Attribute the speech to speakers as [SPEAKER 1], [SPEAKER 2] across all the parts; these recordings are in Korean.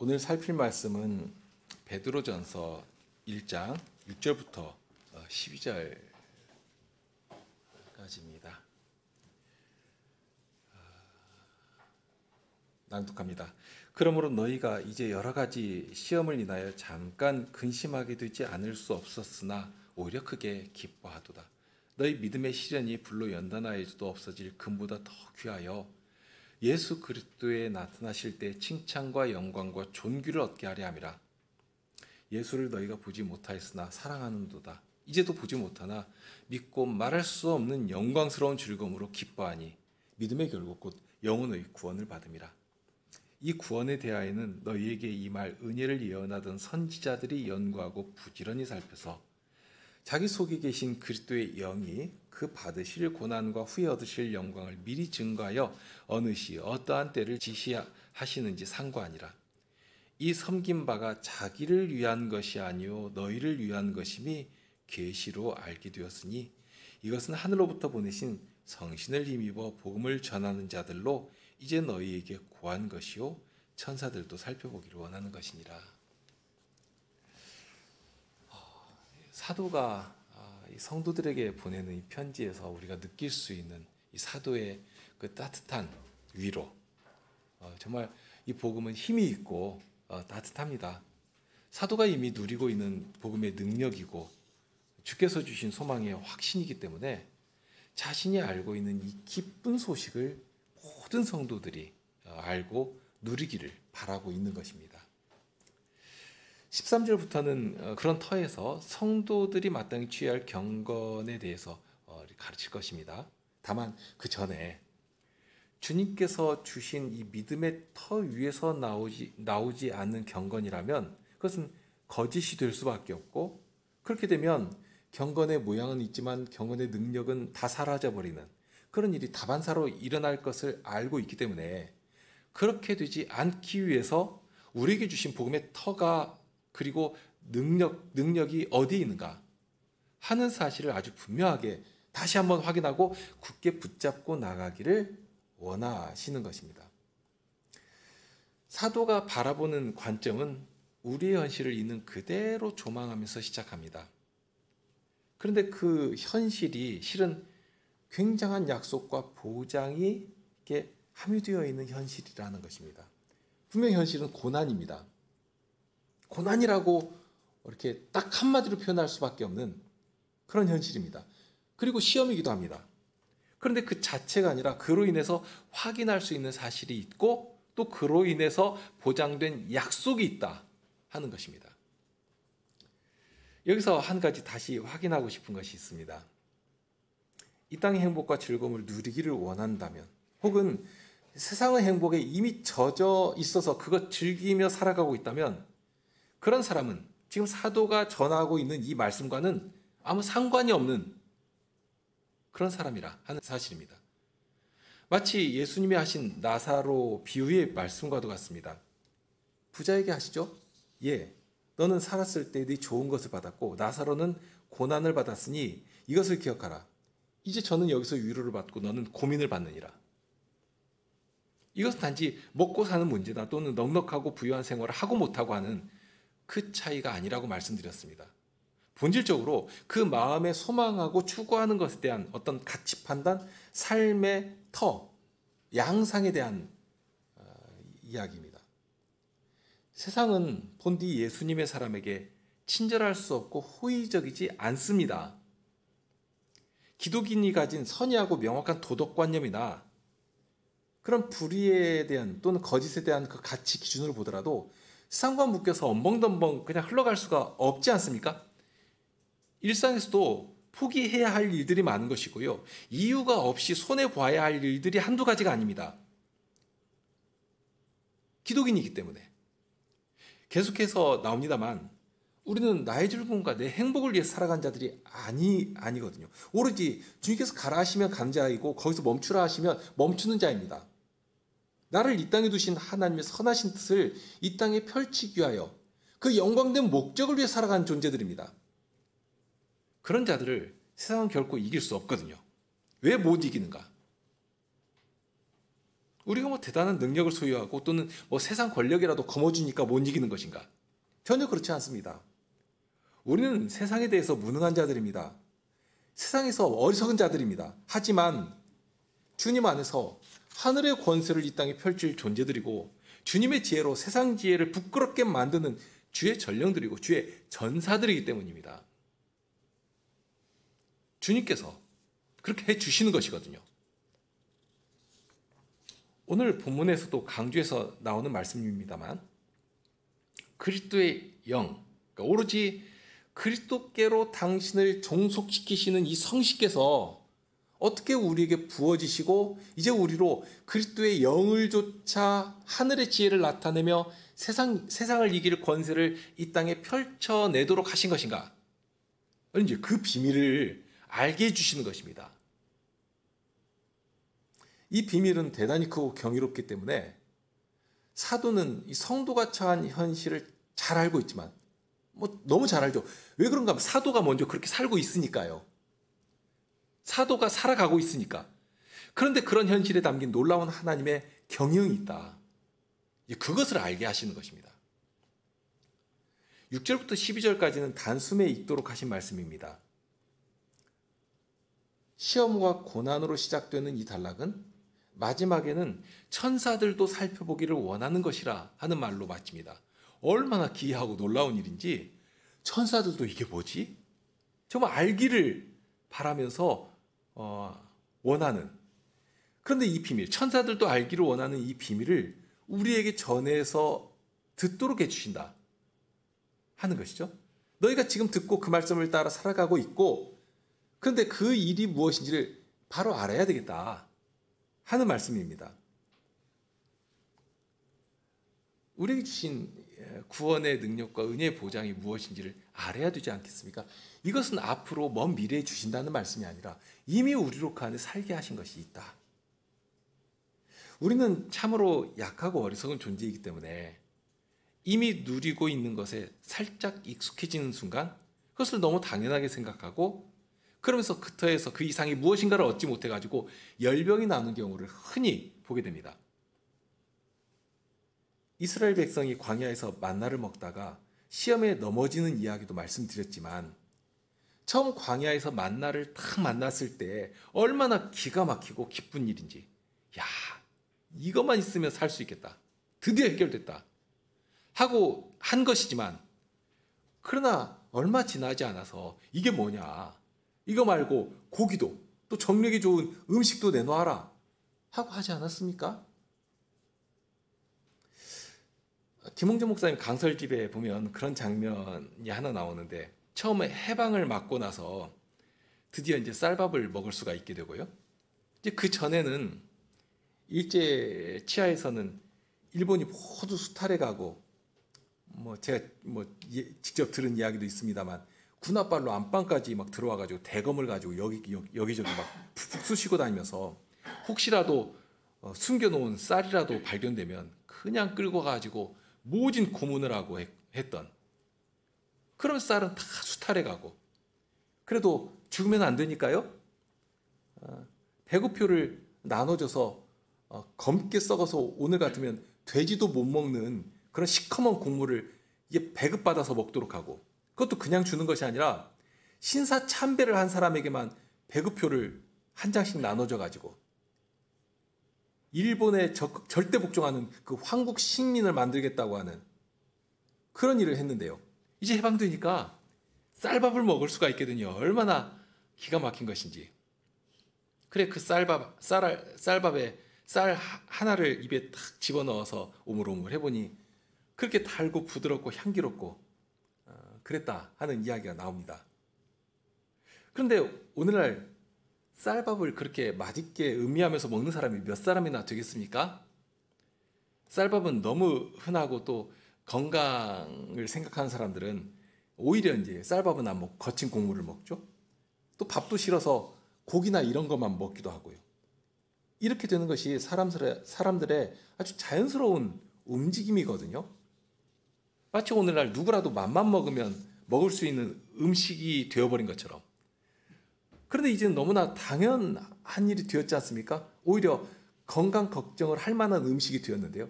[SPEAKER 1] 오늘 살필 말씀은 베드로전서 1장 6절부터 12절까지입니다. 낭독합니다. 그러므로 너희가 이제 여러 가지 시험을 인하여 잠깐 근심하게 되지 않을 수 없었으나 오히려 크게 기뻐하도다. 너희 믿음의 시련이 불로 연단하여도 없어질 금보다 더 귀하여 예수 그리스도에 나타나실 때 칭찬과 영광과 존귀를 얻게 하려 함이라. 예수를 너희가 보지 못하였으나 사랑하는도다. 이제도 보지 못하나 믿고 말할 수 없는 영광스러운 즐거움으로 기뻐하니 믿음의 결국 곧 영혼의 구원을 받음이라. 이 구원에 대하여는 너희에게 임할 은혜를 예언하던 선지자들이 연구하고 부지런히 살펴서 자기 속에 계신 그리스도의 영이 그 받으실 고난과 후에 얻으실 영광을 미리 증거하여 어느 시 어떠한 때를 지시하시는지 상고하니라. 이 섬긴 바가 자기를 위한 것이 아니요 너희를 위한 것임이 계시로 알게 되었으니 이것은 하늘로부터 보내신 성신을 힘입어 복음을 전하는 자들로 이제 너희에게 고한 것이요 천사들도 살펴보기를 원하는 것이니라. 사도가 성도들에게 보내는 이 편지에서 우리가 느낄 수 있는 이 사도의 그 따뜻한 위로, 정말 이 복음은 힘이 있고 따뜻합니다. 사도가 이미 누리고 있는 복음의 능력이고 주께서 주신 소망의 확신이기 때문에 자신이 알고 있는 이 기쁜 소식을 모든 성도들이 알고 누리기를 바라고 있는 것입니다. 13절부터는 그런 터에서 성도들이 마땅히 취해야 할 경건에 대해서 가르칠 것입니다. 다만 그 전에 주님께서 주신 이 믿음의 터 위에서 나오지 않는 경건이라면 그것은 거짓이 될 수밖에 없고, 그렇게 되면 경건의 모양은 있지만 경건의 능력은 다 사라져버리는 그런 일이 다반사로 일어날 것을 알고 있기 때문에 그렇게 되지 않기 위해서 우리에게 주신 복음의 터가 그리고 능력이 어디에 있는가 하는 사실을 아주 분명하게 다시 한번 확인하고 굳게 붙잡고 나가기를 원하시는 것입니다. 사도가 바라보는 관점은 우리의 현실을 있는 그대로 조망하면서 시작합니다. 그런데 그 현실이 실은 굉장한 약속과 보장이 이렇게 함유되어 있는 현실이라는 것입니다. 분명히 현실은 고난입니다. 고난이라고 이렇게 딱 한마디로 표현할 수밖에 없는 그런 현실입니다. 그리고 시험이기도 합니다. 그런데 그 자체가 아니라 그로 인해서 확인할 수 있는 사실이 있고 또 그로 인해서 보장된 약속이 있다 하는 것입니다. 여기서 한 가지 다시 확인하고 싶은 것이 있습니다. 이 땅의 행복과 즐거움을 누리기를 원한다면, 혹은 세상의 행복에 이미 젖어 있어서 그것 즐기며 살아가고 있다면, 그런 사람은 지금 사도가 전하고 있는 이 말씀과는 아무 상관이 없는 그런 사람이라 하는 사실입니다. 마치 예수님이 하신 나사로 비유의 말씀과도 같습니다. 부자에게 하시죠? 예, 너는 살았을 때 네 좋은 것을 받았고 나사로는 고난을 받았으니 이것을 기억하라. 이제 저는 여기서 위로를 받고 너는 고민을 받느니라. 이것은 단지 먹고 사는 문제다, 또는 넉넉하고 부유한 생활을 하고 못하고 하는 그 차이가 아니라고 말씀드렸습니다. 본질적으로 그 마음에 소망하고 추구하는 것에 대한 어떤 가치 판단, 삶의 터, 양상에 대한 이야기입니다. 세상은 본디 예수님의 사람에게 친절할 수 없고 호의적이지 않습니다. 기독인이 가진 선의하고 명확한 도덕관념이나 그런 불의에 대한 또는 거짓에 대한 그 가치 기준으로 보더라도 세상과 묶여서 엉벙덤벙 그냥 흘러갈 수가 없지 않습니까? 일상에서도 포기해야 할 일들이 많은 것이고요. 이유가 없이 손해봐야 할 일들이 한두 가지가 아닙니다. 기독인이기 때문에. 계속해서 나옵니다만 우리는 나의 즐거움과 내 행복을 위해 살아간 자들이 아니거든요. 오로지 주님께서 가라 하시면 가는 자이고 거기서 멈추라 하시면 멈추는 자입니다. 나를 이 땅에 두신 하나님의 선하신 뜻을 이 땅에 펼치기 위하여 그 영광된 목적을 위해 살아가는 존재들입니다. 그런 자들을 세상은 결코 이길 수 없거든요. 왜 못 이기는가? 우리가 뭐 대단한 능력을 소유하고 또는 뭐 세상 권력이라도 거머쥐니까 못 이기는 것인가? 전혀 그렇지 않습니다. 우리는 세상에 대해서 무능한 자들입니다. 세상에서 어리석은 자들입니다. 하지만 주님 안에서 하늘의 권세를 이 땅에 펼칠 존재들이고 주님의 지혜로 세상 지혜를 부끄럽게 만드는 주의 전령들이고 주의 전사들이기 때문입니다. 주님께서 그렇게 해주시는 것이거든요. 오늘 본문에서도 강조해서 나오는 말씀입니다만 그리스도의 영, 그러니까 오로지 그리스도께로 당신을 종속시키시는 이 성식께서 어떻게 우리에게 부어지시고 이제 우리로 그리스도의 영을 조차 하늘의 지혜를 나타내며 세상을 이길 권세를 이 땅에 펼쳐내도록 하신 것인가? 이제 그 비밀을 알게 해주시는 것입니다. 이 비밀은 대단히 크고 경이롭기 때문에 사도는 이 성도가 처한 현실을 잘 알고 있지만 뭐 너무 잘 알죠. 왜 그런가 하면 사도가 먼저 그렇게 살고 있으니까요. 사도가 살아가고 있으니까. 그런데 그런 현실에 담긴 놀라운 하나님의 경영이 있다. 그것을 알게 하시는 것입니다. 6절부터 12절까지는 단숨에 읽도록 하신 말씀입니다. 시험과 고난으로 시작되는 이 단락은 마지막에는 천사들도 살펴보기를 원하는 것이라 하는 말로 마칩니다. 얼마나 기이하고 놀라운 일인지 천사들도 이게 뭐지? 정말 알기를 바라면서 원하는, 그런데 이 비밀, 천사들도 알기를 원하는 이 비밀을 우리에게 전해서 듣도록 해주신다 하는 것이죠. 너희가 지금 듣고 그 말씀을 따라 살아가고 있고 그런데 그 일이 무엇인지를 바로 알아야 되겠다 하는 말씀입니다. 우리에게 주신 구원의 능력과 은혜의 보장이 무엇인지를 알아야 되지 않겠습니까? 이것은 앞으로 먼 미래에 주신다는 말씀이 아니라 이미 우리로 그 안에 살게 하신 것이 있다. 우리는 참으로 약하고 어리석은 존재이기 때문에 이미 누리고 있는 것에 살짝 익숙해지는 순간 그것을 너무 당연하게 생각하고 그러면서 그 터에서 그 이상이 무엇인가를 얻지 못해가지고 열병이 나는 경우를 흔히 보게 됩니다. 이스라엘 백성이 광야에서 만나를 먹다가 시험에 넘어지는 이야기도 말씀드렸지만 처음 광야에서 만나를 딱 만났을 때 얼마나 기가 막히고 기쁜 일인지, 야, 이것만 있으면 살 수 있겠다, 드디어 해결됐다 하고 한 것이지만 그러나 얼마 지나지 않아서 이게 뭐냐, 이거 말고 고기도 또 정력이 좋은 음식도 내놓아라 하고 하지 않았습니까? 김홍준 목사님 강설집에 보면 그런 장면이 하나 나오는데 처음에 해방을 맞고 나서 드디어 이제 쌀밥을 먹을 수가 있게 되고요. 이제 그 전에는 일제 치하에서는 일본이 모두 수탈해 가고 제가 직접 들은 이야기도 있습니다만 군홧발로 안방까지 막 들어와 가지고 대검을 가지고 여기저기 막 푹푹 쑤시고 다니면서 혹시라도 숨겨놓은 쌀이라도 발견되면 그냥 끌고 가지고 모진 고문을 하고 했던 그런 쌀은 다 수탈해 가고 그래도 죽으면 안 되니까요. 배구표를 나눠줘서 검게 썩어서 오늘 같으면 돼지도 못 먹는 그런 시커먼 국물을 이게 배급받아서 먹도록 하고 그것도 그냥 주는 것이 아니라 신사 참배를 한 사람에게만 배급표를 한 장씩 나눠줘 가지고 일본에 절대 복종하는 그 황국 식민을 만들겠다고 하는 그런 일을 했는데요. 이제 해방되니까 쌀밥을 먹을 수가 있거든요. 얼마나 기가 막힌 것인지. 그래 그 쌀밥에 쌀 하나를 입에 탁 집어넣어서 오물오물 해보니 그렇게 달고 부드럽고 향기롭고 그랬다 하는 이야기가 나옵니다. 그런데 오늘날 쌀밥을 그렇게 맛있게 음미하면서 먹는 사람이 몇 사람이나 되겠습니까? 쌀밥은 너무 흔하고 또 건강을 생각하는 사람들은 오히려 이제 쌀밥은 안 먹고 거친 국물을 먹죠. 또 밥도 싫어서 고기나 이런 것만 먹기도 하고요. 이렇게 되는 것이 사람들의 아주 자연스러운 움직임이거든요. 마치 오늘날 누구라도 맘만 먹으면 먹을 수 있는 음식이 되어버린 것처럼. 그런데 이제는 너무나 당연한 일이 되었지 않습니까? 오히려 건강 걱정을 할 만한 음식이 되었는데요.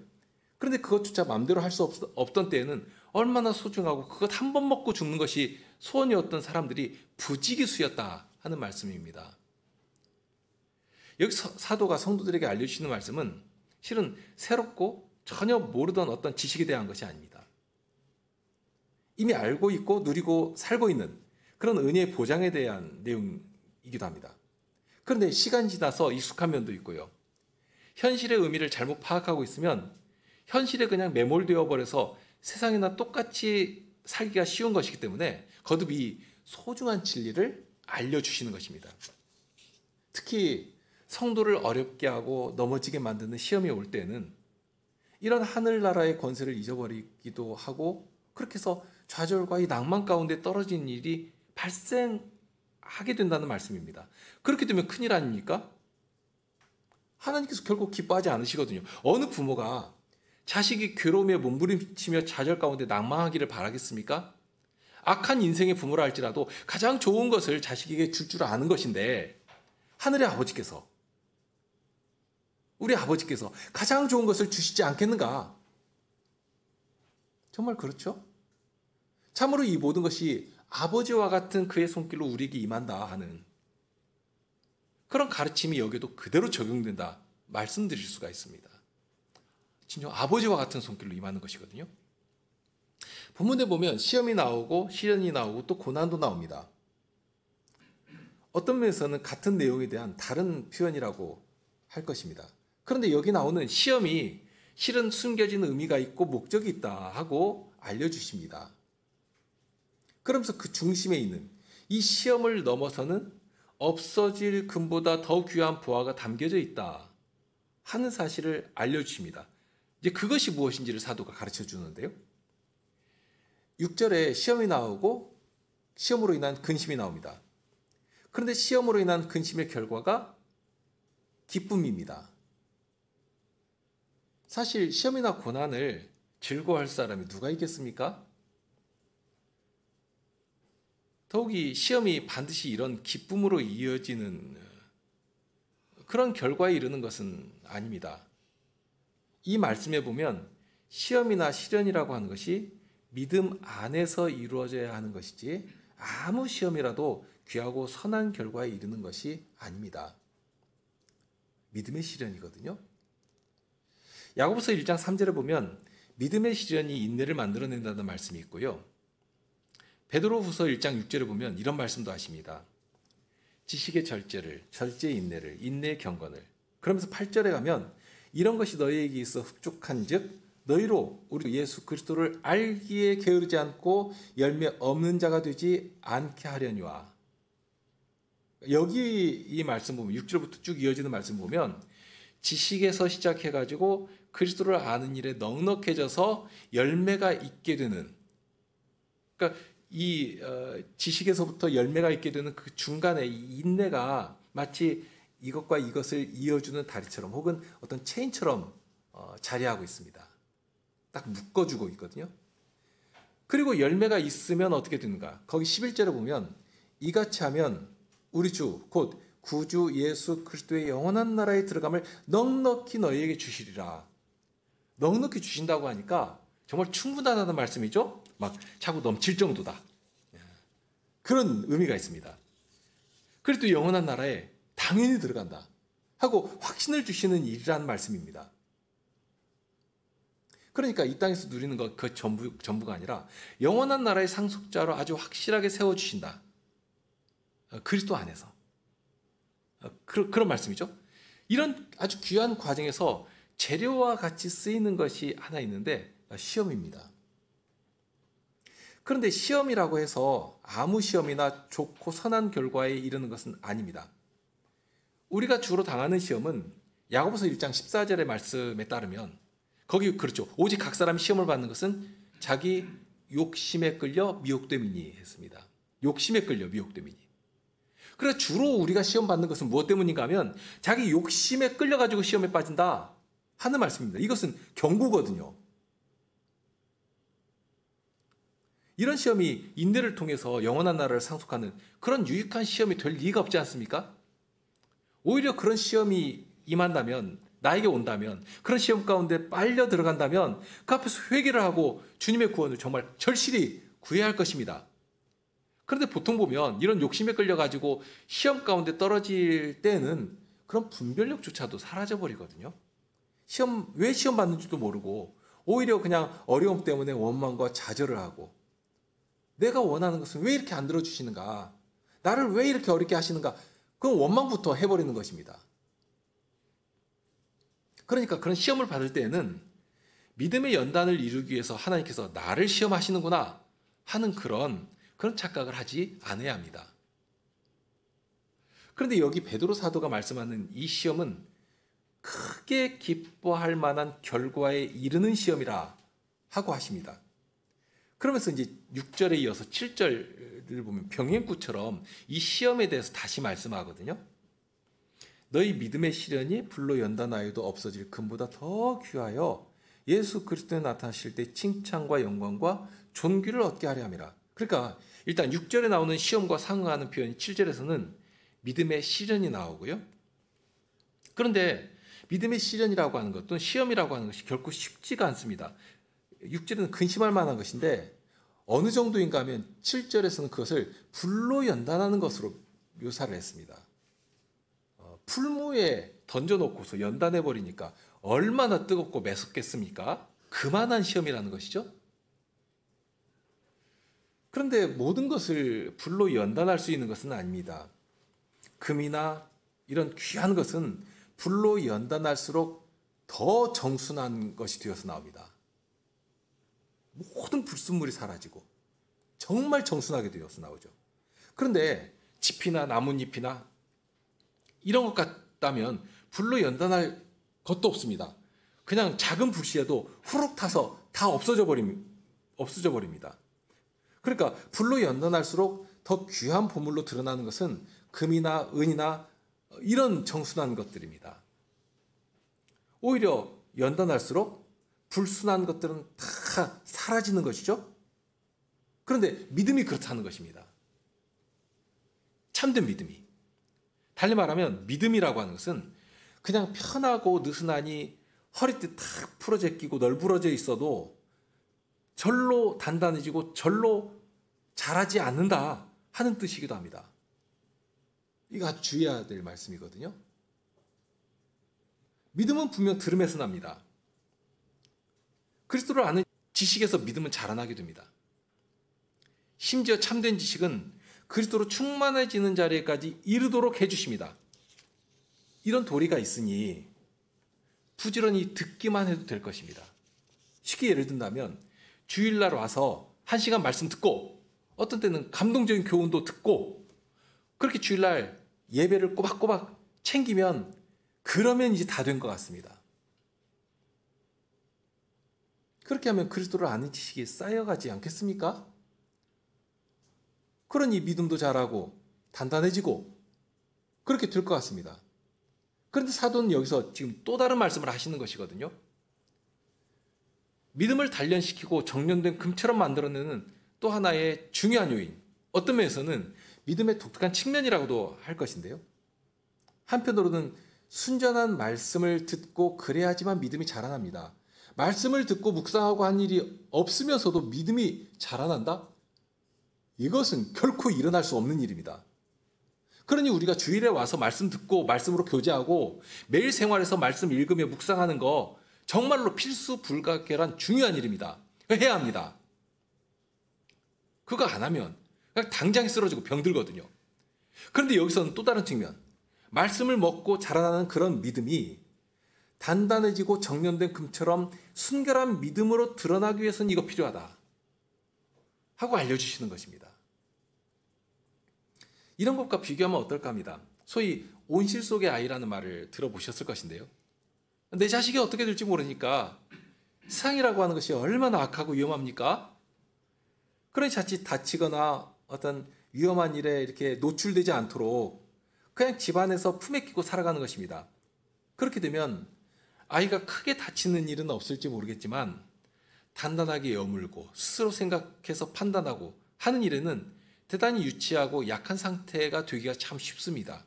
[SPEAKER 1] 그런데 그것조차 마음대로 할 수 없던 때에는 얼마나 소중하고 그것 한 번 먹고 죽는 것이 소원이었던 사람들이 부지기수였다 하는 말씀입니다. 여기서 사도가 성도들에게 알려주시는 말씀은 실은 새롭고 전혀 모르던 어떤 지식에 대한 것이 아닙니다. 이미 알고 있고 누리고 살고 있는 그런 은혜의 보장에 대한 내용이기도 합니다. 그런데 시간이 지나서 익숙한 면도 있고요. 현실의 의미를 잘못 파악하고 있으면 현실에 그냥 매몰되어 버려서 세상이나 똑같이 살기가 쉬운 것이기 때문에 거듭 이 소중한 진리를 알려주시는 것입니다. 특히 성도를 어렵게 하고 넘어지게 만드는 시험이 올 때는 이런 하늘나라의 권세를 잊어버리기도 하고 그렇게 해서 좌절과 이 낭만 가운데 떨어지는 일이 발생하게 된다는 말씀입니다. 그렇게 되면 큰일 아닙니까? 하나님께서 결국 기뻐하지 않으시거든요. 어느 부모가 자식이 괴로움에 몸부림치며 좌절 가운데 낭망하기를 바라겠습니까? 악한 인생의 부모라 할지라도 가장 좋은 것을 자식에게 줄 줄 아는 것인데 하늘의 아버지께서 우리 아버지께서 가장 좋은 것을 주시지 않겠는가? 정말 그렇죠? 참으로 이 모든 것이 아버지와 같은 그의 손길로 우리에게 임한다 하는 그런 가르침이 여기에도 그대로 적용된다 말씀드릴 수가 있습니다. 진정 아버지와 같은 손길로 임하는 것이거든요. 본문에 보면 시험이 나오고 시련이 나오고 또 고난도 나옵니다. 어떤 면에서는 같은 내용에 대한 다른 표현이라고 할 것입니다. 그런데 여기 나오는 시험이 실은 숨겨진 의미가 있고 목적이 있다 하고 알려주십니다. 그러면서 그 중심에 있는 이 시험을 넘어서는 없어질 금보다 더 귀한 보화가 담겨져 있다 하는 사실을 알려주십니다. 이제 그것이 무엇인지를 사도가 가르쳐 주는데요. 6절에 시험이 나오고 시험으로 인한 근심이 나옵니다. 그런데 시험으로 인한 근심의 결과가 기쁨입니다. 사실 시험이나 고난을 즐거워할 사람이 누가 있겠습니까? 더욱이 시험이 반드시 이런 기쁨으로 이어지는 그런 결과에 이르는 것은 아닙니다. 이 말씀에 보면 시험이나 시련이라고 하는 것이 믿음 안에서 이루어져야 하는 것이지 아무 시험이라도 귀하고 선한 결과에 이르는 것이 아닙니다. 믿음의 시련이거든요. 야고보서 1장 3절에 보면 믿음의 시련이 인내를 만들어낸다는 말씀이 있고요. 베드로후서 1장 6절에 보면 이런 말씀도 하십니다. 지식의 절제를, 절제의 인내를, 인내의 경건을. 그러면서 8절에 가면 이런 것이 너희에게 있어 흡족한즉 너희로 우리 예수 그리스도를 알기에 게으르지 않고 열매 없는 자가 되지 않게 하려니와. 여기 이 말씀 보면 6절부터 쭉 이어지는 말씀 보면 지식에서 시작해가지고 그리스도를 아는 일에 넉넉해져서 열매가 있게 되는, 그러니까 이 지식에서부터 열매가 있게 되는 그 중간에 이 인내가 마치 이것과 이것을 이어주는 다리처럼 혹은 어떤 체인처럼 자리하고 있습니다. 딱 묶어주고 있거든요. 그리고 열매가 있으면 어떻게 되는가? 거기 11절에 보면 이같이 하면 우리 주 곧 구주 예수 그리스도의 영원한 나라에 들어감을 넉넉히 너희에게 주시리라. 넉넉히 주신다고 하니까 정말 충분하다는 말씀이죠. 막 차고 넘칠 정도다. 그런 의미가 있습니다. 그리고 또 영원한 나라에 당연히 들어간다 하고 확신을 주시는 일이라는 말씀입니다. 그러니까 이 땅에서 누리는 것 그 전부가 아니라 영원한 나라의 상속자로 아주 확실하게 세워주신다. 그리스도 안에서. 그런 말씀이죠. 이런 아주 귀한 과정에서 재료와 같이 쓰이는 것이 하나 있는데 시험입니다. 그런데 시험이라고 해서 아무 시험이나 좋고 선한 결과에 이르는 것은 아닙니다. 우리가 주로 당하는 시험은 야고보서 1장 14절의 말씀에 따르면 거기 그렇죠. 오직 각 사람이 시험을 받는 것은 자기 욕심에 끌려 미혹됨이니 했습니다. 욕심에 끌려 미혹됨이니. 그래서 주로 우리가 시험 받는 것은 무엇 때문인가 하면 자기 욕심에 끌려가지고 시험에 빠진다 하는 말씀입니다. 이것은 경고거든요. 이런 시험이 인내를 통해서 영원한 나라를 상속하는 그런 유익한 시험이 될 리가 없지 않습니까? 오히려 그런 시험이 임한다면 나에게 온다면, 그런 시험 가운데 빨려 들어간다면 그 앞에서 회개를 하고 주님의 구원을 정말 절실히 구해야 할 것입니다. 그런데 보통 보면 이런 욕심에 끌려가지고 시험 가운데 떨어질 때는 그런 분별력조차도 사라져버리거든요. 왜 시험 받는지도 모르고 오히려 그냥 어려움 때문에 원망과 좌절을 하고, 내가 원하는 것은 왜 이렇게 안 들어주시는가, 나를 왜 이렇게 어렵게 하시는가, 그건 원망부터 해버리는 것입니다. 그러니까 그런 시험을 받을 때에는 믿음의 연단을 이루기 위해서 하나님께서 나를 시험하시는구나 하는 그런 착각을 하지 않아야 합니다. 그런데 여기 베드로 사도가 말씀하는 이 시험은 크게 기뻐할 만한 결과에 이르는 시험이라 하고 하십니다. 그러면서 이제 6절에 이어서 7절을 보면 병행구처럼 이 시험에 대해서 다시 말씀하거든요. 너희 믿음의 시련이 불로 연단하여도 없어질 금보다 더 귀하여 예수 그리스도에 나타나실 때 칭찬과 영광과 존귀를 얻게 하려 함이라. 그러니까 일단 6절에 나오는 시험과 상응하는 표현이 7절에서는 믿음의 시련이 나오고요. 그런데 믿음의 시련이라고 하는 것 또는 시험이라고 하는 것이 결코 쉽지가 않습니다. 6절은 근심할 만한 것인데 어느 정도인가 하면 7절에서는 그것을 불로 연단하는 것으로 묘사를 했습니다. 풀무에 던져놓고서 연단해버리니까 얼마나 뜨겁고 매섭겠습니까? 그만한 시험이라는 것이죠. 그런데 모든 것을 불로 연단할 수 있는 것은 아닙니다. 금이나 이런 귀한 것은 불로 연단할수록 더 정순한 것이 되어서 나옵니다. 모든 불순물이 사라지고 정말 정순하게 되어서 나오죠. 그런데 짚이나 나뭇잎이나 이런 것 같다면 불로 연단할 것도 없습니다. 그냥 작은 불씨에도 후룩 타서 다 없어져 버립니다. 그러니까 불로 연단할수록 더 귀한 보물로 드러나는 것은 금이나 은이나 이런 정순한 것들입니다. 오히려 연단할수록 불순한 것들은 다 사라지는 것이죠. 그런데 믿음이 그렇다는 것입니다. 참된 믿음이. 달리 말하면 믿음이라고 하는 것은 그냥 편하고 느슨하니 허리띠 탁 풀어져 끼고 널브러져 있어도 절로 단단해지고 절로 자라지 않는다 하는 뜻이기도 합니다. 이거 아주 주의해야 될 말씀이거든요. 믿음은 분명 들음에서 납니다. 그리스도를 아는 지식에서 믿음은 자라나게 됩니다. 심지어 참된 지식은 그리스도로 충만해지는 자리에까지 이르도록 해주십니다. 이런 도리가 있으니 부지런히 듣기만 해도 될 것입니다. 쉽게 예를 든다면 주일날 와서 1시간 말씀 듣고 어떤 때는 감동적인 교훈도 듣고 그렇게 주일날 예배를 꼬박꼬박 챙기면 그러면 이제 다 된 것 같습니다. 그렇게 하면 그리스도를 아는 지식이 쌓여가지 않겠습니까? 그러니 믿음도 자라고 단단해지고 그렇게 될 것 같습니다. 그런데 사도는 여기서 지금 또 다른 말씀을 하시는 것이거든요. 믿음을 단련시키고 정련된 금처럼 만들어내는 또 하나의 중요한 요인, 어떤 면에서는 믿음의 독특한 측면이라고도 할 것인데요. 한편으로는 순전한 말씀을 듣고 그래야지만 믿음이 자라납니다. 말씀을 듣고 묵상하고 한 일이 없으면서도 믿음이 자라난다? 이것은 결코 일어날 수 없는 일입니다. 그러니 우리가 주일에 와서 말씀 듣고 말씀으로 교제하고 매일 생활에서 말씀 읽으며 묵상하는 거 정말로 필수 불가결한 중요한 일입니다. 해야 합니다. 그거 안 하면 그냥 당장에 쓰러지고 병들거든요. 그런데 여기서는 또 다른 측면, 말씀을 먹고 자라나는 그런 믿음이 단단해지고 정련된 금처럼 순결한 믿음으로 드러나기 위해서는 이거 필요하다 하고 알려주시는 것입니다. 이런 것과 비교하면 어떨까 합니다. 소위 온실 속의 아이라는 말을 들어보셨을 것인데요. 내 자식이 어떻게 될지 모르니까 세상이라고 하는 것이 얼마나 악하고 위험합니까? 그러니 자칫 다치거나 어떤 위험한 일에 이렇게 노출되지 않도록 그냥 집안에서 품에 끼고 살아가는 것입니다. 그렇게 되면 아이가 크게 다치는 일은 없을지 모르겠지만 단단하게 여물고 스스로 생각해서 판단하고 하는 일에는 대단히 유치하고 약한 상태가 되기가 참 쉽습니다.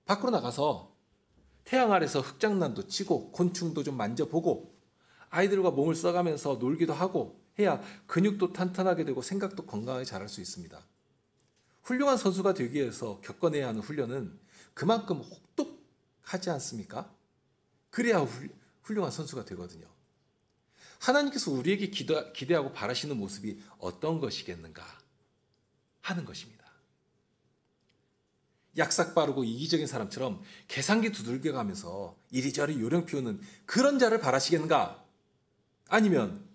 [SPEAKER 1] 밖으로 나가서 태양 아래서 흙장난도 치고 곤충도 좀 만져보고 아이들과 몸을 써가면서 놀기도 하고 해야 근육도 탄탄하게 되고 생각도 건강하게 자랄 수 있습니다. 훌륭한 선수가 되기 위해서 겪어내야 하는 훈련은 그만큼 혹독하지 않습니까? 그래야 훌륭한 선수가 되거든요. 하나님께서 우리에게 기대하고 바라시는 모습이 어떤 것이겠는가 하는 것입니다. 약삭 빠르고 이기적인 사람처럼 계산기 두들겨 가면서 이리저리 요령 피우는 그런 자를 바라시겠는가? 아니면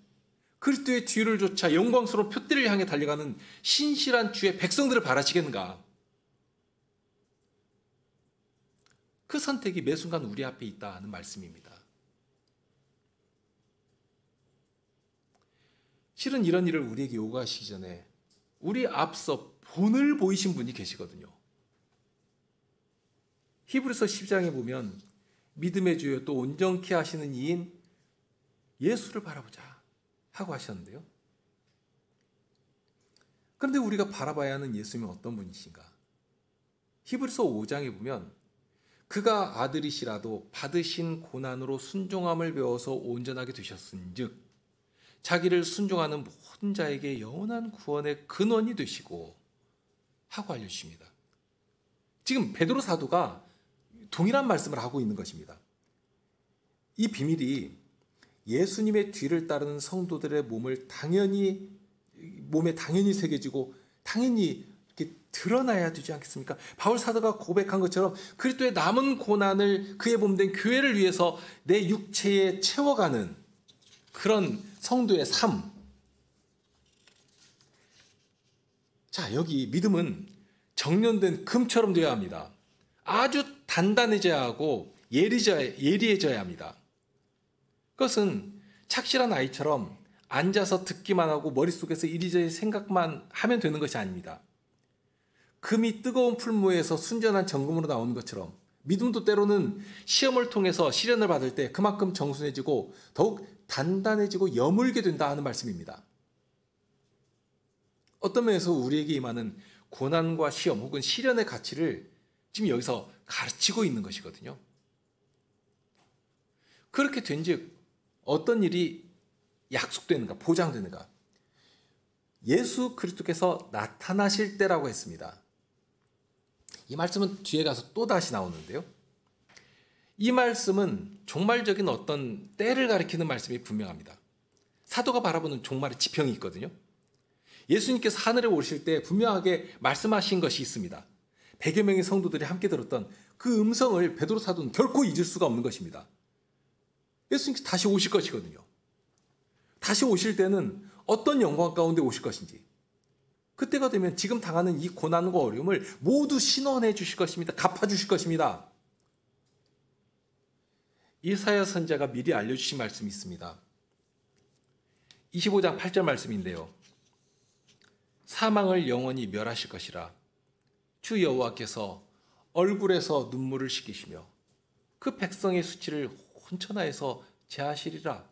[SPEAKER 1] 그리스도의 뒤를 쫓아 영광스러운 표대를 향해 달려가는 신실한 주의 백성들을 바라시겠는가? 그 선택이 매 순간 우리 앞에 있다는 말씀입니다. 실은 이런 일을 우리에게 요구하시기 전에 우리 앞서 본을 보이신 분이 계시거든요. 히브리서 10장에 보면 믿음의 주요 또 온전케 하시는 이인 예수를 바라보자 하고 하셨는데요. 그런데 우리가 바라봐야 하는 예수님은 어떤 분이신가? 히브리서 5장에 보면 그가 아들이시라도 받으신 고난으로 순종함을 배워서 온전하게 되셨은즉 자기를 순종하는 모든 자에게 영원한 구원의 근원이 되시고 하고 알려주십니다. 지금 베드로 사도가 동일한 말씀을 하고 있는 것입니다. 이 비밀이 예수님의 뒤를 따르는 성도들의 몸에 당연히 새겨지고 당연히 이렇게 드러나야 되지 않겠습니까? 바울 사도가 고백한 것처럼 그리스도의 남은 고난을 그의 몸된 교회를 위해서 내 육체에 채워가는 그런 성도의 삶. 자, 여기 믿음은 정련된 금처럼 되어야 합니다. 아주 단단해져야 하고 예리해져야 합니다. 그것은 착실한 아이처럼 앉아서 듣기만 하고 머릿속에서 이리저리 생각만 하면 되는 것이 아닙니다. 금이 뜨거운 풀무에서 순전한 정금으로 나오는 것처럼 믿음도 때로는 시험을 통해서 시련을 받을 때 그만큼 정순해지고 더욱 단단해지고 여물게 된다 하는 말씀입니다. 어떤 면에서 우리에게 임하는 고난과 시험 혹은 시련의 가치를 지금 여기서 가르치고 있는 것이거든요. 그렇게 된즉 어떤 일이 약속되는가, 보장되는가? 예수 그리스도께서 나타나실 때라고 했습니다. 이 말씀은 뒤에 가서 또 다시 나오는데요. 이 말씀은 종말적인 어떤 때를 가리키는 말씀이 분명합니다. 사도가 바라보는 종말의 지평이 있거든요. 예수님께서 하늘에 오실 때 분명하게 말씀하신 것이 있습니다. 100여 명의 성도들이 함께 들었던 그 음성을 베드로 사도는 결코 잊을 수가 없는 것입니다. 예수님께서 다시 오실 것이거든요. 다시 오실 때는 어떤 영광 가운데 오실 것인지, 그때가 되면 지금 당하는 이 고난과 어려움을 모두 신원해 주실 것입니다. 갚아 주실 것입니다. 이사야 선지자가 미리 알려주신 말씀이 있습니다. 25장 8절 말씀인데요. 사망을 영원히 멸하실 것이라 주 여호와께서 얼굴에서 눈물을 씻기시며 그 백성의 수치를 혼천하에서 제하시리라.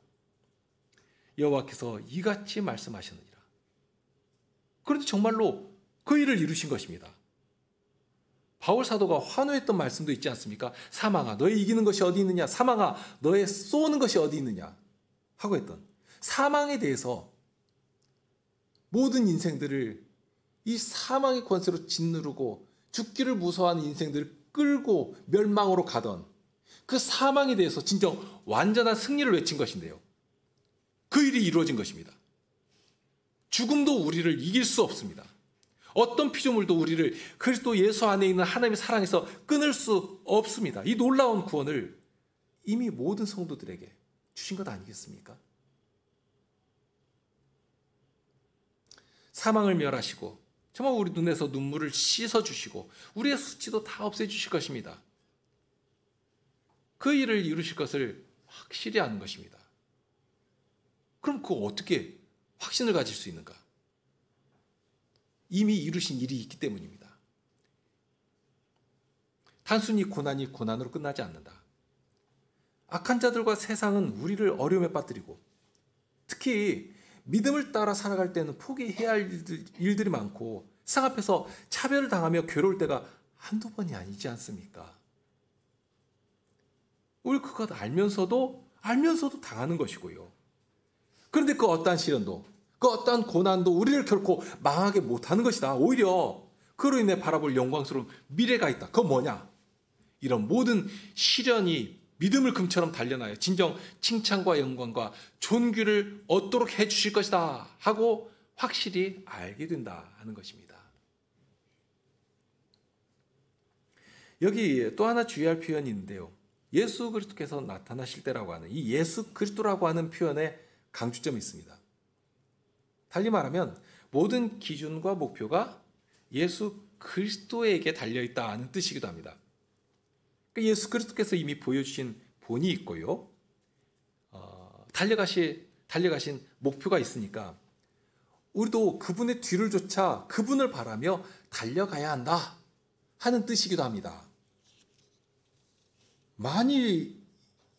[SPEAKER 1] 여호와께서 이같이 말씀하셨느니라. 그런데 정말로 그 일을 이루신 것입니다. 바울 사도가 환호했던 말씀도 있지 않습니까? 사망아 너의 이기는 것이 어디 있느냐? 사망아 너의 쏘는 것이 어디 있느냐? 하고 했던 사망에 대해서 모든 인생들을 이 사망의 권세로 짓누르고 죽기를 무서워하는 인생들을 끌고 멸망으로 가던 그 사망에 대해서 진정 완전한 승리를 외친 것인데요. 그 일이 이루어진 것입니다. 죽음도 우리를 이길 수 없습니다. 어떤 피조물도 우리를 그리스도 예수 안에 있는 하나님의 사랑에서 끊을 수 없습니다. 이 놀라운 구원을 이미 모든 성도들에게 주신 것 아니겠습니까? 사망을 멸하시고 정말 우리 눈에서 눈물을 씻어주시고 우리의 수치도 다 없애주실 것입니다. 그 일을 이루실 것을 확실히 아는 것입니다. 그럼 그거 어떻게 확신을 가질 수 있는가? 이미 이루신 일이 있기 때문입니다. 단순히 고난이 고난으로 끝나지 않는다. 악한 자들과 세상은 우리를 어려움에 빠뜨리고 특히 믿음을 따라 살아갈 때는 포기해야 할 일들이 많고 세상 앞에서 차별을 당하며 괴로울 때가 한두 번이 아니지 않습니까? 우리 그것 알면서도 당하는 것이고요. 그런데 그 어떠한 시련도, 그 어떠한 고난도 우리를 결코 망하게 못하는 것이다. 오히려 그로 인해 바라볼 영광스러운 미래가 있다. 그건 뭐냐? 이런 모든 시련이 믿음을 금처럼 단련하여 진정 칭찬과 영광과 존귀를 얻도록 해주실 것이다 하고 확실히 알게 된다 하는 것입니다. 여기 또 하나 주의할 표현이 있는데요. 예수 그리스도께서 나타나실 때라고 하는 이 예수 그리스도라고 하는 표현에 강조점이 있습니다. 달리 말하면 모든 기준과 목표가 예수 그리스도에게 달려있다는 뜻이기도 합니다. 그러니까 예수 그리스도께서 이미 보여주신 본이 있고요. 달려가신 목표가 있으니까 우리도 그분의 뒤를 쫓아 그분을 바라며 달려가야 한다 하는 뜻이기도 합니다. 만일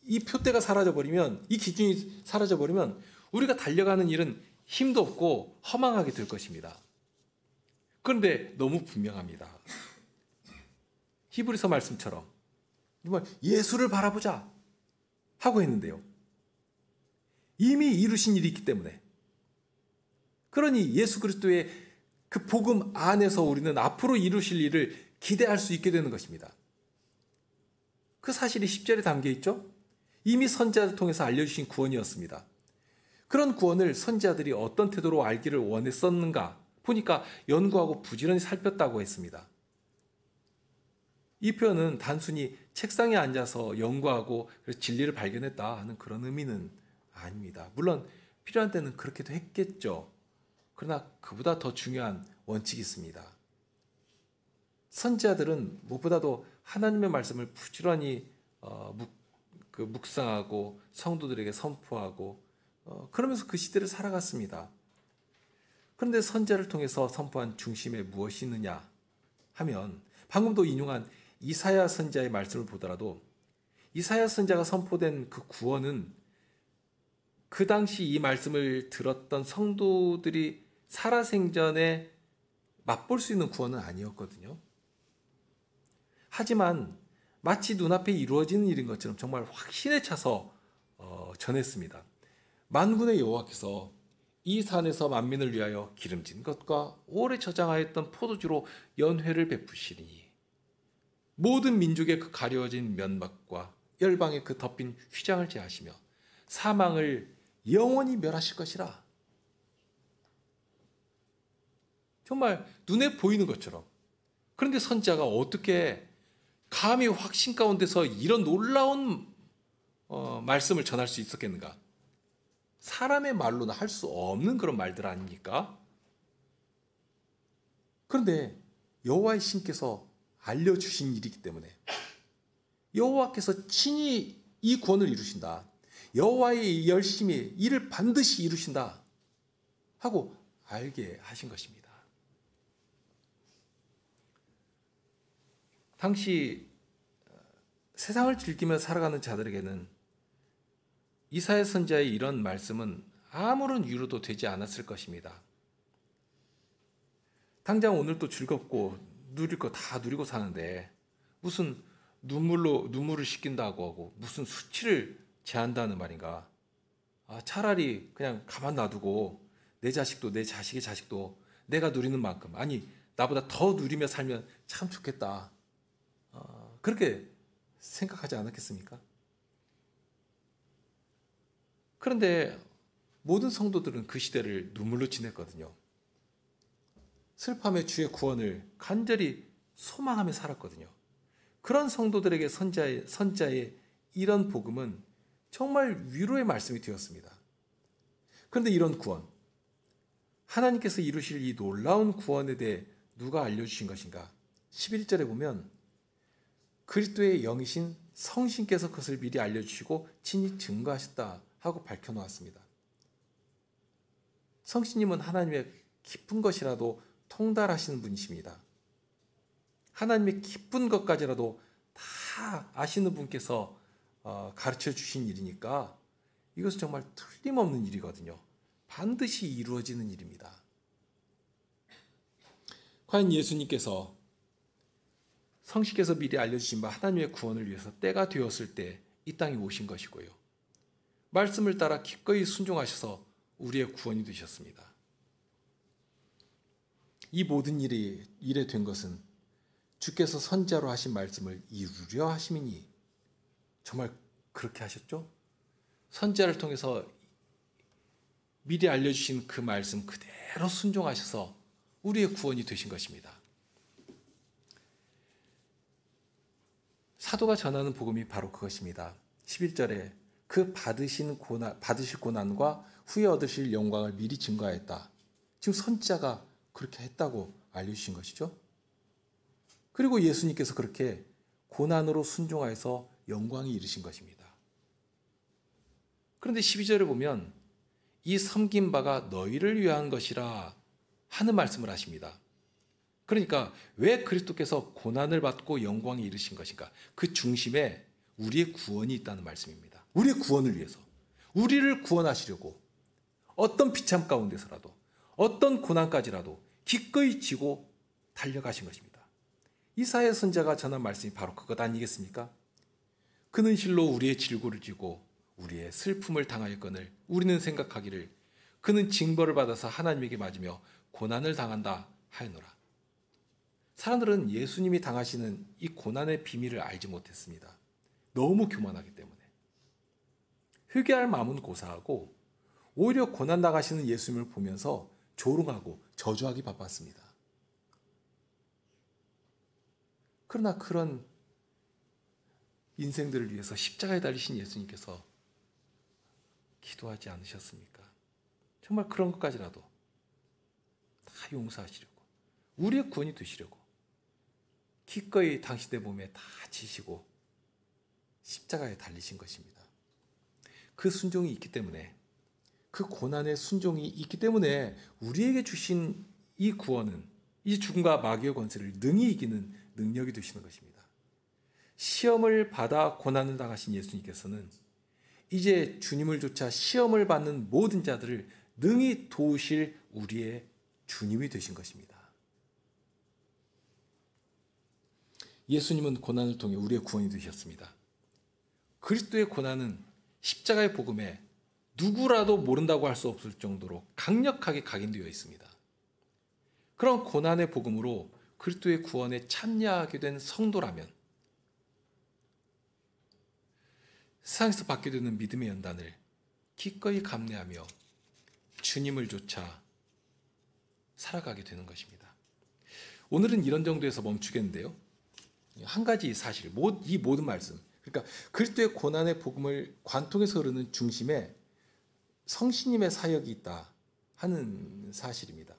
[SPEAKER 1] 이 표대가 사라져버리면, 이 기준이 사라져버리면 우리가 달려가는 일은 힘도 없고 허망하게 될 것입니다. 그런데 너무 분명합니다. 히브리서 말씀처럼 정말 예수를 바라보자 하고 했는데요. 이미 이루신 일이 있기 때문에, 그러니 예수 그리스도의 그 복음 안에서 우리는 앞으로 이루실 일을 기대할 수 있게 되는 것입니다. 그 사실이 10절에 담겨 있죠. 이미 선지자를 통해서 알려주신 구원이었습니다. 그런 구원을 선지자들이 어떤 태도로 알기를 원했었는가 보니까 연구하고 부지런히 살폈다고 했습니다. 이 표현은 단순히 책상에 앉아서 연구하고 진리를 발견했다 하는 그런 의미는 아닙니다. 물론 필요한 때는 그렇게도 했겠죠. 그러나 그보다 더 중요한 원칙이 있습니다. 선지자들은 무엇보다도 하나님의 말씀을 부지런히 묵상하고 성도들에게 선포하고 그러면서 그 시대를 살아갔습니다. 그런데 선지자를 통해서 선포한 중심에 무엇이 있느냐 하면 방금도 인용한 이사야 선지자의 말씀을 보더라도 이사야 선지자가 선포된 그 구원은 그 당시 이 말씀을 들었던 성도들이 살아생전에 맛볼 수 있는 구원은 아니었거든요. 하지만 마치 눈앞에 이루어지는 일인 것처럼 정말 확신에 차서 전했습니다. 만군의 여호와께서 이 산에서 만민을 위하여 기름진 것과 오래 저장하였던 포도주로 연회를 베푸시리니 모든 민족의 그 가려진 면막과 열방의 그 덮인 휘장을 제하시며 사망을 영원히 멸하실 것이라. 정말 눈에 보이는 것처럼. 그런데 선지자가 어떻게 감히 확신 가운데서 이런 놀라운 말씀을 전할 수 있었겠는가? 사람의 말로는 할 수 없는 그런 말들 아닙니까? 그런데 여호와의 신께서 알려주신 일이기 때문에 여호와께서 친히 이 구원을 이루신다. 여호와의 열심히 이를 반드시 이루신다 하고 알게 하신 것입니다. 당시 세상을 즐기며 살아가는 자들에게는 이사야 선지자의 이런 말씀은 아무런 위로도 되지 않았을 것입니다. 당장 오늘도 즐겁고 누릴 거 다 누리고 사는데 무슨 눈물을 씻긴다고 하고 무슨 수치를 제한다는 말인가? 차라리 그냥 가만 놔두고 내 자식도 내 자식의 자식도 내가 누리는 만큼, 아니 나보다 더 누리며 살면 참 좋겠다. 그렇게 생각하지 않았겠습니까? 그런데 모든 성도들은 그 시대를 눈물로 지냈거든요. 슬픔의 주의 구원을 간절히 소망하며 살았거든요. 그런 성도들에게 선지자의 이런 복음은 정말 위로의 말씀이 되었습니다. 그런데 이런 구원, 하나님께서 이루실 이 놀라운 구원에 대해 누가 알려주신 것인가? 11절에 보면 그리스도의 영이신 성신께서 그것을 미리 알려주시고 친히 증거하셨다 하고 밝혀놓았습니다. 성신님은 하나님의 깊은 것이라도 통달하시는 분이십니다. 하나님의 깊은 것까지라도 다 아시는 분께서 가르쳐 주신 일이니까 이것은 정말 틀림없는 일이거든요. 반드시 이루어지는 일입니다. 과연 예수님께서 성신께서 미리 알려주신 바 하나님의 구원을 위해서 때가 되었을 때 이 땅에 오신 것이고요. 말씀을 따라 기꺼이 순종하셔서 우리의 구원이 되셨습니다. 이 모든 일에 된 것은 주께서 선지자로 하신 말씀을 이루려 하심이니, 정말 그렇게 하셨죠? 선지자를 통해서 미리 알려주신 그 말씀 그대로 순종하셔서 우리의 구원이 되신 것입니다. 사도가 전하는 복음이 바로 그것입니다. 11절에 그 받으실 고난과 후에 얻으실 영광을 미리 증거하였다. 지금 선지자가 그렇게 했다고 알려주신 것이죠. 그리고 예수님께서 그렇게 고난으로 순종하여서 영광이 이르신 것입니다. 그런데 12절에 보면 이 섬긴 바가 너희를 위한 것이라 하는 말씀을 하십니다. 그러니까 왜 그리스도께서 고난을 받고 영광에 이르신 것인가? 그 중심에 우리의 구원이 있다는 말씀입니다. 우리의 구원을 위해서, 우리를 구원하시려고 어떤 비참 가운데서라도, 어떤 고난까지라도 기꺼이 지고 달려가신 것입니다. 이사야 선지자가 전한 말씀이 바로 그것 아니겠습니까? 그는 실로 우리의 질고를 지고 우리의 슬픔을 당하였거늘 우리는 생각하기를 그는 징벌을 받아서 하나님에게 맞으며 고난을 당한다 하였노라. 사람들은 예수님이 당하시는 이 고난의 비밀을 알지 못했습니다. 너무 교만하기 때문에. 회개할 마음은 고사하고 오히려 고난 당하시는 예수님을 보면서 조롱하고 저주하기 바빴습니다. 그러나 그런 인생들을 위해서 십자가에 달리신 예수님께서 기도하지 않으셨습니까? 정말 그런 것까지라도 다 용서하시려고, 우리의 구원이 되시려고 기꺼이 당신의 몸에 다 지시고 십자가에 달리신 것입니다. 그 순종이 있기 때문에, 그 고난의 순종이 있기 때문에 우리에게 주신 이 구원은 이 죽음과 마귀의 권세를 능히 이기는 능력이 되시는 것입니다. 시험을 받아 고난을 당하신 예수님께서는 이제 주님을 쫓아 시험을 받는 모든 자들을 능히 도우실 우리의 주님이 되신 것입니다. 예수님은 고난을 통해 우리의 구원이 되셨습니다. 그리스도의 고난은 십자가의 복음에 누구라도 모른다고 할 수 없을 정도로 강력하게 각인되어 있습니다. 그런 고난의 복음으로 그리스도의 구원에 참여하게 된 성도라면 세상에서 받게 되는 믿음의 연단을 기꺼이 감내하며 주님을 쫓아 살아가게 되는 것입니다. 오늘은 이런 정도에서 멈추겠는데요. 한 가지 사실, 이 모든 말씀, 그러니까 그리스도의 고난의 복음을 관통해서 흐르는 중심에 성신님의 사역이 있다 하는 사실입니다.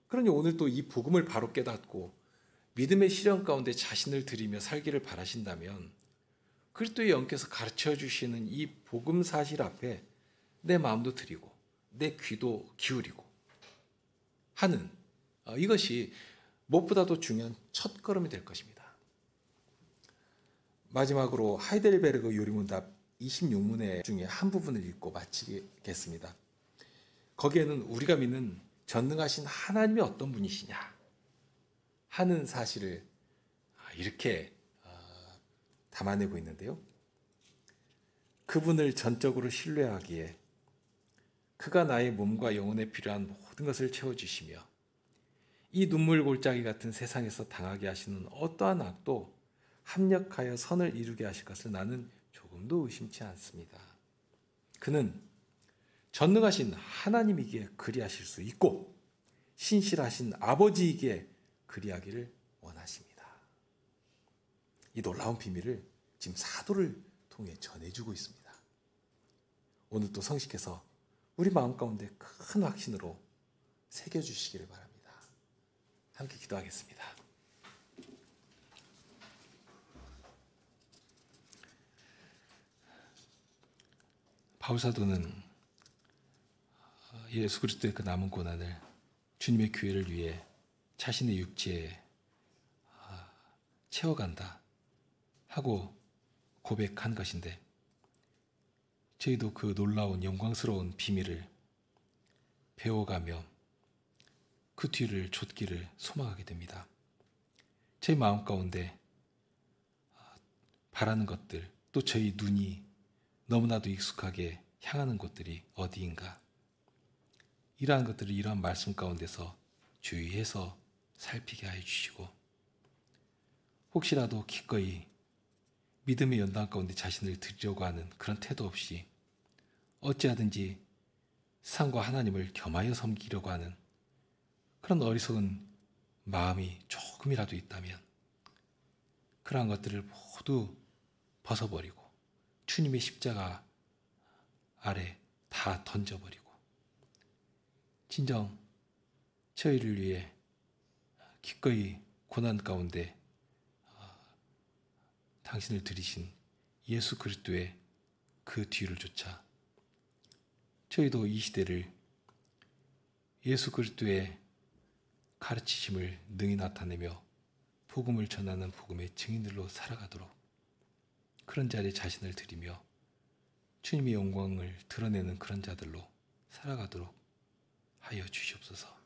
[SPEAKER 1] 그러니 오늘 또 이 복음을 바로 깨닫고 믿음의 시련 가운데 자신을 들이며 살기를 바라신다면 그리스도의 영께서 가르쳐 주시는 이 복음 사실 앞에 내 마음도 드리고 내 귀도 기울이고 하는 이것이 무엇보다도 중요한 첫걸음이 될 것입니다. 마지막으로 하이델베르그 요리문답 26문회 중에 한 부분을 읽고 마치겠습니다. 거기에는 우리가 믿는 전능하신 하나님이 어떤 분이시냐 하는 사실을 이렇게 담아내고 있는데요. 그분을 전적으로 신뢰하기에 그가 나의 몸과 영혼에 필요한 모든 것을 채워주시며 이 눈물 골짜기 같은 세상에서 당하게 하시는 어떠한 악도 합력하여 선을 이루게 하실 것을 나는 조금도 의심치 않습니다. 그는 전능하신 하나님이기에 그리하실 수 있고 신실하신 아버지이기에 그리하기를 원하십니다. 이 놀라운 비밀을 지금 사도를 통해 전해주고 있습니다. 오늘 또 성식께서 우리 마음 가운데 큰 확신으로 새겨주시기를 바랍니다. 함께 기도하겠습니다. 바울사도는 예수 그리스도의 그 남은 고난을 주님의 교회를 위해 자신의 육체에 채워간다 하고 고백한 것인데 저희도 그 놀라운 영광스러운 비밀을 배워가며 그 뒤를 좇기를 소망하게 됩니다. 제 마음 가운데 바라는 것들, 또 저희 눈이 너무나도 익숙하게 향하는 곳들이 어디인가? 이러한 것들을 이러한 말씀 가운데서 주의해서 살피게 하여 주시고, 혹시라도 기꺼이 믿음의 연단 가운데 자신을 드리려고 하는 그런 태도 없이 어찌하든지 세상과 하나님을 겸하여 섬기려고 하는 그런 어리석은 마음이 조금이라도 있다면 그러한 것들을 모두 벗어버리고 주님의 십자가 아래 다 던져버리고 진정 저희를 위해 기꺼이 고난 가운데 당신을 들이신 예수 그리스도의 그 뒤를 쫓아 저희도 이 시대를 예수 그리스도의 가르치심을 능히 나타내며 복음을 전하는 복음의 증인들로 살아가도록, 그런 자리에 자신을 드리며 주님의 영광을 드러내는 그런 자들로 살아가도록 하여 주시옵소서.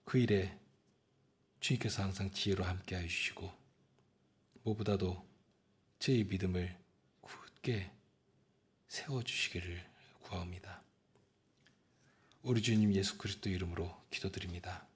[SPEAKER 1] 그 일에 주님께서 항상 지혜로 함께하여 주시고 무엇보다도 저희 믿음을 굳게 세워주시기를 구하옵니다. 우리 주님 예수 그리스도 이름으로 기도드립니다.